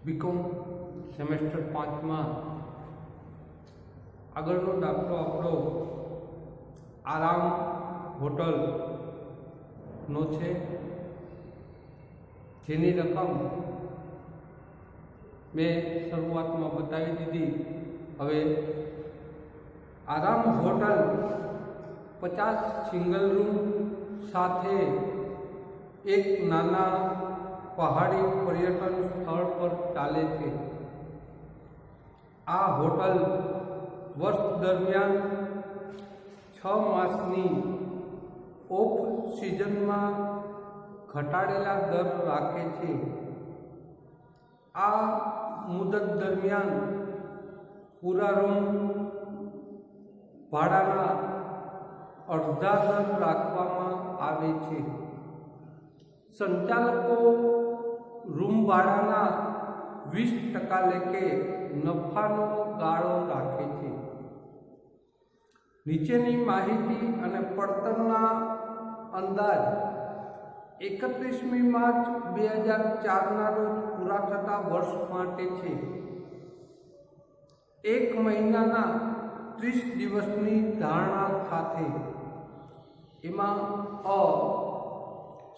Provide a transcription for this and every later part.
BCom semester 5માં આગળનો દાખલો આપણો આરામ હોટલનો છે, જેની રકમ મેં શરૂઆતમાં બતાવી દીધી. હવે આરામ હોટલ 50 સિંગલ રૂમ સાથે એક નાના પહાડી પર્યટન સ્થળ પર ચાલે છે. આ હોટલ વર્ષ દરમિયાન 6 માસની ઓફ સિઝનમાં ઘટાડેલા દર રાખે છે. આ મુદત દરમિયાન પૂરા રૂમ ભાડાના અડધા દર રાખવામાં આવે છે. સંચાલકો રૂમ ભાડાના 20% લેખે નફાનો ગાળો રાખે છે. નીચેની માહિતી અને પડતરના અંદાજ 31મી માર્ચ 2004ના રોજ પૂરા થતા વર્ષ માટે છે. એક મહિનાના 30 દિવસની ધારણા સાથે એમાં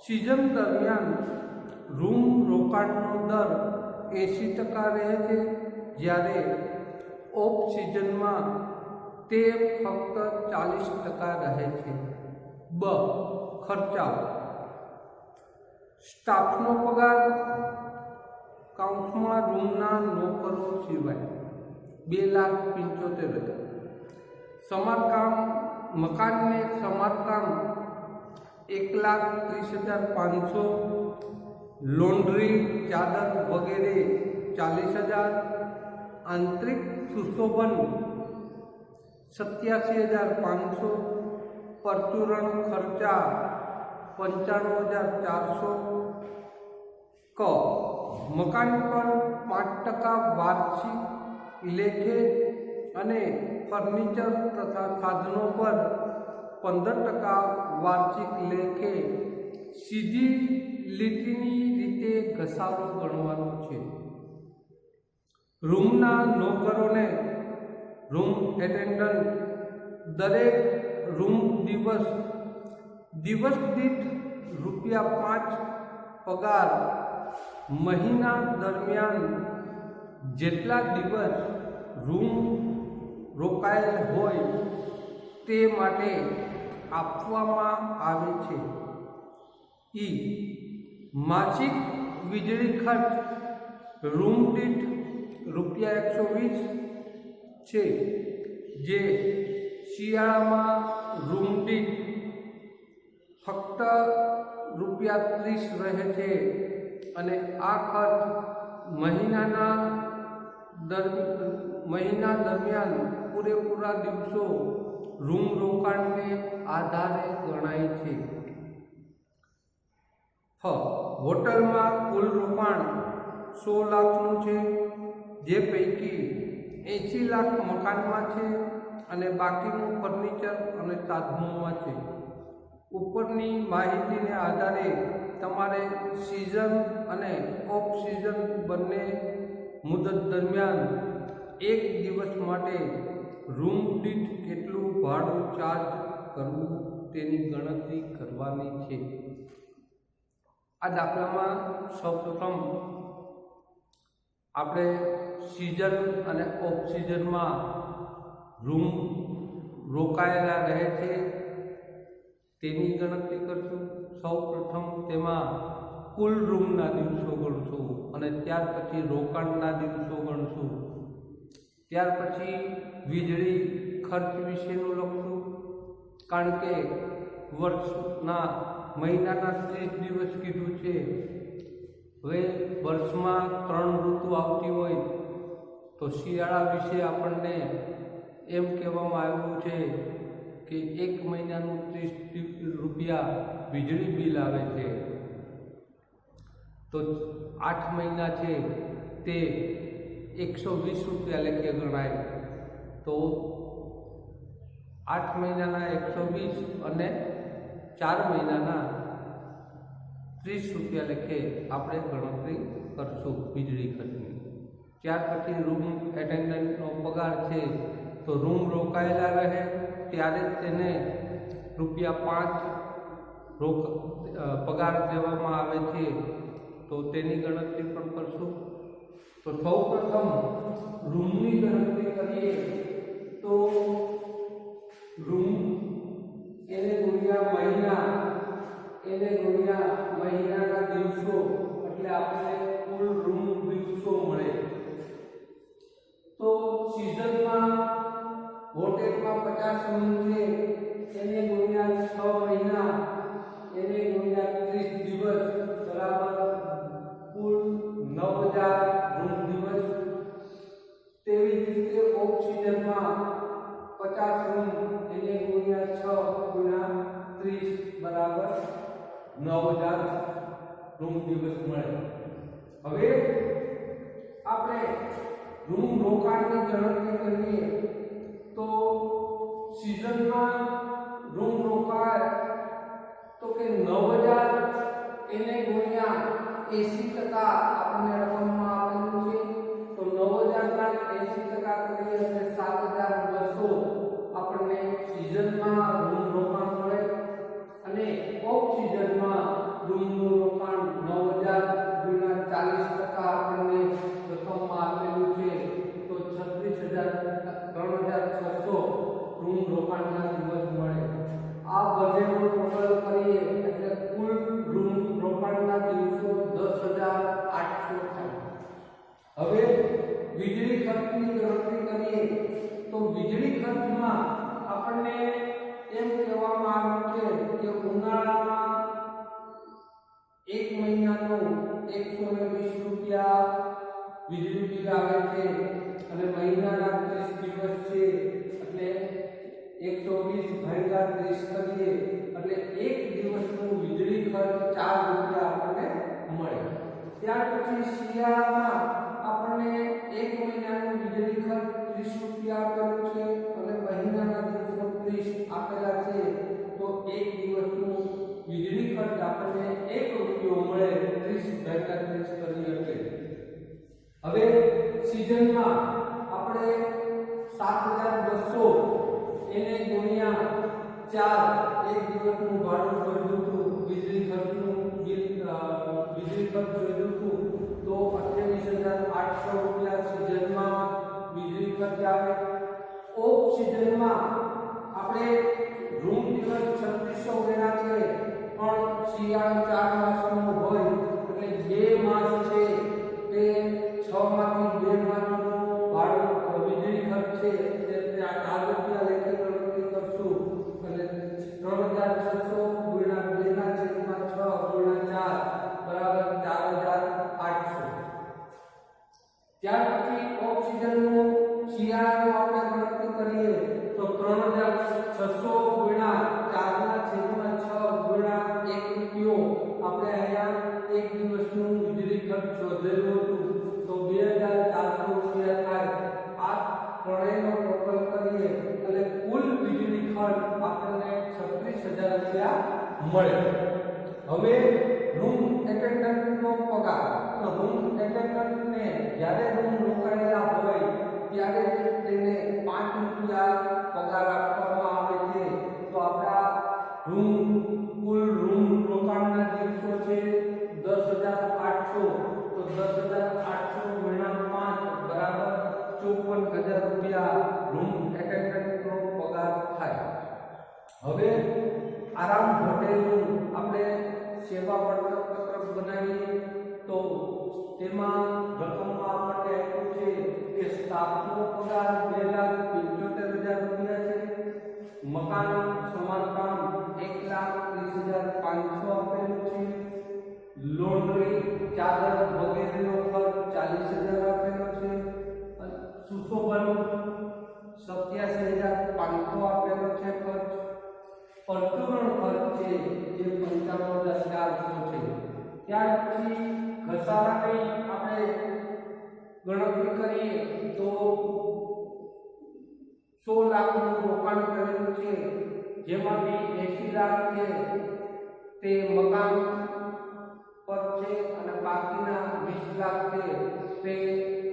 સિઝન દરમિયાન રૂમ રોકાણનો દર 80% રહે છે, જ્યારે ઓફ સિઝનમાં તે ફક્ત 40% રહે છે. ખર્ચાઓ: સ્ટાફનો પગાર કાઉન્સમાં રૂમના નોકરો સિવાય 2,75,000. સમારકામ મકાનને સમારકામ 1,30,500. લોન્ડ્રી ચાદર વગેરે 40,000. આંતરિક સુશોભન 87,500. પરચુરણ ખર્ચા 95,400. મકાન પર 5% વાર્ષિક લેખે અને ફર્નિચર તથા સાધનો પર 15% વાર્ષિક લેખે સીધી લીટીની રીતે ઘસારો ગણવાનો છે. રૂમના નોકરોને રૂમ એટેન્ડન્ટ દરેક રૂમ દિવસ દીઠ ₹5 પગાર મહિના દરમિયાન જેટલા દિવસ રૂમ રોકાયેલ હોય તે માટે આપવામાં આવે છે. માસિક વીજળી ખર્ચ રૂમ દીઠ ₹120 છે, જે શિયાળામાં રૂમ દીઠ ફક્ત ₹30 રહે છે અને આ ખર્ચ મહિના દરમિયાન પૂરેપૂરા દિવસો રૂમ રોકાણને આધારે ગણાય છે. હોટલમાં કુલ રોકાણ 100 લાખનું છે, જે પૈકી 80 લાખ મકાનમાં છે અને બાકીનું ફર્નિચર અને સાધનોમાં છે. ઉપરની માહિતીને આધારે તમારે સિઝન અને ઓફ સિઝન બંને મુદત દરમિયાન એક દિવસ માટે રૂમ દીઠ કેટલું ભાડું ચાર્જ કરવું તેની ગણતરી કરવાની છે. આ દાખલામાં સૌપ્રથમ આપણે સિઝન અને ઓફ સિઝનમાં રૂમ રોકાયેલા રહે છે તેની ગણતરી કરશું. સૌપ્રથમ તેમાં કુલ રૂમના દિવસો ગણશું અને ત્યાર પછી રોકાણના દિવસો ગણશું. ત્યાર પછી વીજળી ખર્ચ વિશેનું લખશું, કારણ કે વર્ષના મહિનાના 30 દિવસ કીધું છે. હવે વર્ષમાં 3 ઋતુ આવતી હોય તો શિયાળા વિશે આપણને એમ કહેવામાં આવ્યું છે કે 1 મહિનાનું ₹30 વીજળી બિલ આવે છે, તો 8 મહિના છે તે ₹120 લેખે ગણાય. તો 8 મહિનાના 120 અને 4 મહિનાના ₹30 લેખે આપણે ગણતરી કરશું વીજળી ખર્ચની. ત્યાર પછી રૂમ એટેન્ડન્ટનો પગાર છે તો રૂમ રોકાયેલા રહે ત્યારે તેને ₹5 પગાર દેવામાં આવે છે, તો તેની ગણતરી પણ કરશું. તો સૌ પ્રથમ રૂમની ગણતરી કરીએ તો રૂમ એને ગુણ્યા મહિના, એને ગુણ્યા મહિનાના દિવસો, એટલે આપણે કુલ રૂમ દિવસો મળે. તો સિઝનમાં હોટેલમાં 50 રૂમ છે, એને ગુણ્યા 6 મહિના, એને ગુણ્યા 30 દિવસ બરાબર કુલ 9000 રૂમ દિવસ. તેવી જ રીતે ઓફ સિઝનમાં 50 રૂમ, એને ગુણ્યા 6 ગુણ્યા 30 બરાબર 9000 રૂમ દિવસ મળે. હવે આપણે રૂમ રોકાણની ગણતરી કરીએ તો સિઝનમાં રૂમ રોકાય તો કે 9000 એને ગુણ્યા 80% આપણને રકમમાં આપેલું છે, તો 9000 ના 80% કરીએ એટલે 7200 આપણને સિઝનમાં રૂમ રોકાણ મળે. અને ઓફ સિઝનમાં રૂમનું રોકાણ 9000 ગુણ્યા 40% આપણને રકમમાં આપેલું છે, તો 36,600 રૂમ રોકાણના દિવસ મળે. આ બજેટનું ટોટલ કરીએ એટલે કુલ રૂમ રોકાણના દિવસો 10,800 થાય. હવે વીજળી ખર્ચની ગણતરી કરીએ તો વીજળી ખર્ચમાં આપણને એમ કહેવામાં આવ્યું છે કે ઉનાળામાં 1 મહિનાનું 120 રૂપિયા વીજળી બિલ આવે છે, અને મહિનાના 30 દિવસ છે એટલે 120 ભાગ્યા 30 કરીએ એટલે એક દિવસનું વીજળી ખર્ચ 4 રૂપિયા આપણને મળે. ત્યાર પછી શિયાળામાં આપણને 1 મહિનાનું વીજળી ખર્ચ 30 રૂપિયા આપેલું છે, અને મહિનાના દિવસો 30 આપેલા છે, તો એક દિવસનું વીજળી ખર્ચ આપણને 1 રૂપિયો મળે. 30 ભાગ્યા 30 કરીએ એટલે હવે સિઝનમાં આપણે 7200 એને ગુણ્યા 4 એક દિવસનું ભાડું શોધ્યું હતું, વીજળી ખર્ચનું વીજળી ખર્ચ શોધ્યું હતું, તો 28,800 રૂપિયા સિઝનમાં વીજળી ખર્ચ આવે. ઓફ સિઝનમાં આપણે રૂમ દિવસ 3600 ગણ્યા છે, પણ શિયાળો 4 માસનો હોય એટલે 2 માસ છે તે 6 માંથી 2 માસનું ભાડું વીજળી ખર્ચ છે તે 4 રૂપિયા લેખે ગણતરી કરશું, એટલે 3600 ગુણ્યા 2/6 ગુણ્યા 4 બરાબર 4800. ત્યાર પછી ઓફ સિઝનનું શિયાળાનું આપણે ગણતરી કરીએ તો 3600 ગુણ્યા 4/6 ગુણ્યા 1 રૂપિયો આપણે અહીંયા એક દિવસનું વીજળી ખર્ચ શોધેલું હતું, તો 2400 રૂપિયા થાય. આ ત્રણેયનો ટોટલ કરીએ એટલે કુલ વીજળી ખર્ચ આપણને 36,000 રૂપિયા મળે. હવે રૂમ એટેન્ડન્ટનો પગાર. રૂમ એટેન્ડન્ટને જ્યારે રૂમ રોકાયેલા હોય ત્યારે તેને 5 રૂપિયા પગાર આપવામાં આવે છે. તો આપણા કુલ રૂમ રોકાણના દિવસો છે 10,800, તો 10,800 ગુણ્યા 5 બરાબર 54,000 રૂપિયા રૂમ એટેન્ડન્ટનો પગાર થાય. હવે આરામ હોટેલનું આપણે સેવા પત્રક બનાવીએ તો તેમાં રકમમાં આપણને આપ્યું છે કે સ્ટાફનો પગાર 2,75,000 રૂપિયા છે, મકાન સમારકામ 1,30,500 આપેલું છે, લોન્ડ્રી ચાદર વગેરેનો ખર્ચ 40,000 આપેલો છે, સુશોભન 87,500 આપેલો છે ખર્ચ, પરચુરણ ખર્ચ છે જે 55,400 છે. ત્યાર પછી ઘસારાની આપણે ગણતરી કરીએ તો 100 લાખનું રોકાણ કરેલું છે, જેમાંથી 80 લાખ છે તે મકાન પર છે, અને બાકીના 20 લાખ છે તે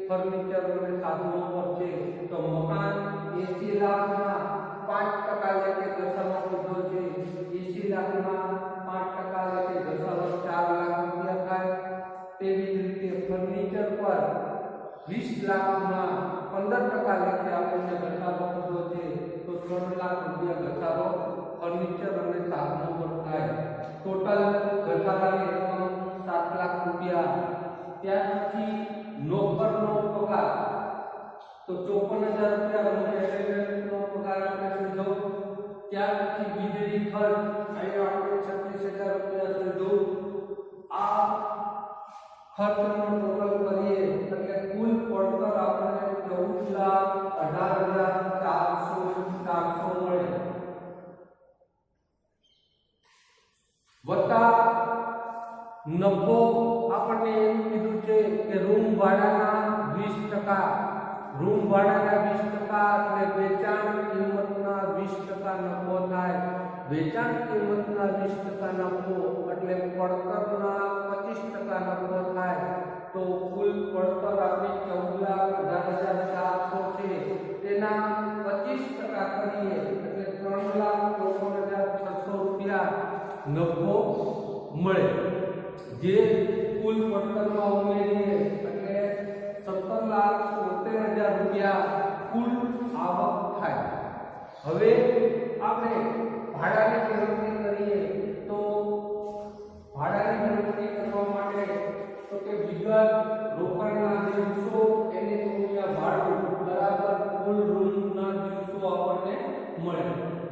ફર્નિચર અને સાધનો પર છે. તો મકાન 80 લાખમાં 5% લેખે ઘસારો કીધો છે. 80 લાખમાં 5% લેખે ઘસારો 4 લાખ રૂપિયા થાય. તેવી જ રીતે ફર્નિચર પર 20 લાખમાં 15% લેખે આપણને ઘસારો કીધો છે. તો 3 લાખ રૂપિયા ઘસારો ફર્નિચર અને સાધનો પર થાય. ટોટલ ઘસારાની રકમ 7 લાખ રૂપિયા. ત્યાર પછી નોકરનો પગાર તો 54,000 રૂપિયા નો પગાર આપણે શોધો. ત્યાર પછી વીજળી ખર્ચ અહીંયા આપણે 36,000 રૂપિયા શોધો. આ ખર્ચનો ટોટલ કરીએ એટલે કુલ પડતર આપણને 14,18,400 મળે. વત્તા નફો આપણને એમ કીધું છે કે રૂમ ભાડાના 20%, રૂમ ભાડાના 20% એટલે વેચાણ કિંમતના 20% નફો થાય. વેચાણ કિંમતના 20% નફો એટલે પડતરના 25% નફો થાય. તો કુલ પડતર આપણી 14,18,400 છે. તેના 25% કરીએ એટલે 3,53,600 રૂપિયા નફો મળે. જે કુલ પડતરમાં ઉમેરીએ એટલે 17,73,000 રૂપિયા કુલ આવક થાય. હવે આપણે ભાડાની ગણતરી કરીએ તો ભાડાની ગણતરી કરવા માટે તો કે વિગત રોકાણના દિવસો એને ગુણ્યા ભાડું બરાબર કુલ રૂમના દિવસો આપણને મળે.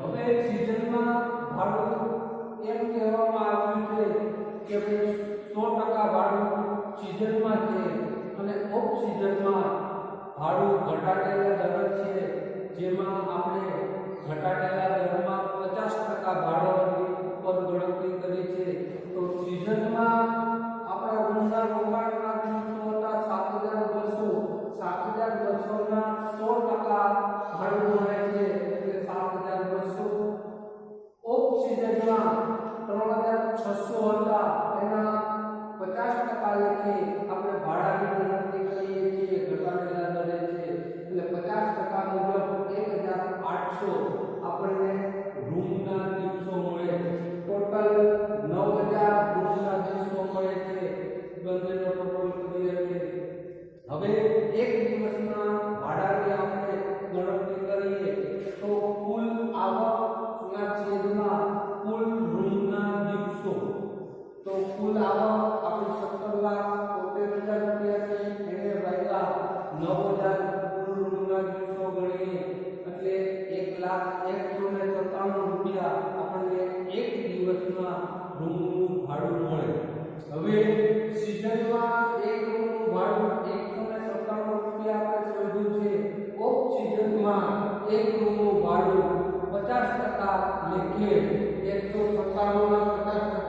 હવે સીઝનમાં ભાડું એમ કહેવામાં આવ્યું છે કે 100% ભાડું સીઝનમાં છે અને ઓફ સીઝનમાં ભાડું ઘટાડેલા દર છે. જેમાં આપણે ઘટાડેલા દરમાં 50% ભાડાની ઉપર ગણતરી કરી છે. તો સીઝનમાં આપણા રૂમના રોકાણના દિવસો હતા 7,200 ના 100% ભાડું મળે છે એટલે 7,200. ઓફ સીઝનમાં 3,600 હતા એના 50% લેખે આપણે ભાડાની ગણતરી કરીએ છીએ ઘટાડેલા દરે છે એટલે 50% મુજબ 1,800 આપણને રૂમના દિવસો મળે. ટોટલ 9,000 રૂમના દિવસો મળે છે. બંનેનો ટોટલ કરીએ. હવે એક દિવસના ભાડાની આપણે ગણતરી કરીએ તો કુલ આવકના છેદમાં કુલ રૂમના દિવસો. તો કુલ આવક આપણી 17,73,000 રૂપિયા છે. એને ભાગ્યા 9,000 કુલ રૂમના દિવસો ગણીએ એટલે 1,01,97 રૂપિયા આપણને એક દિવસના રૂમનું ભાડું મળે. હવે સીઝનમાં એક રૂમનું ભાડું 197 રૂપિયા આપણે શોધ્યું છે. ઓફ સીઝનમાં એક રૂમનું ભાડું 50% લેખે 197 ના 50%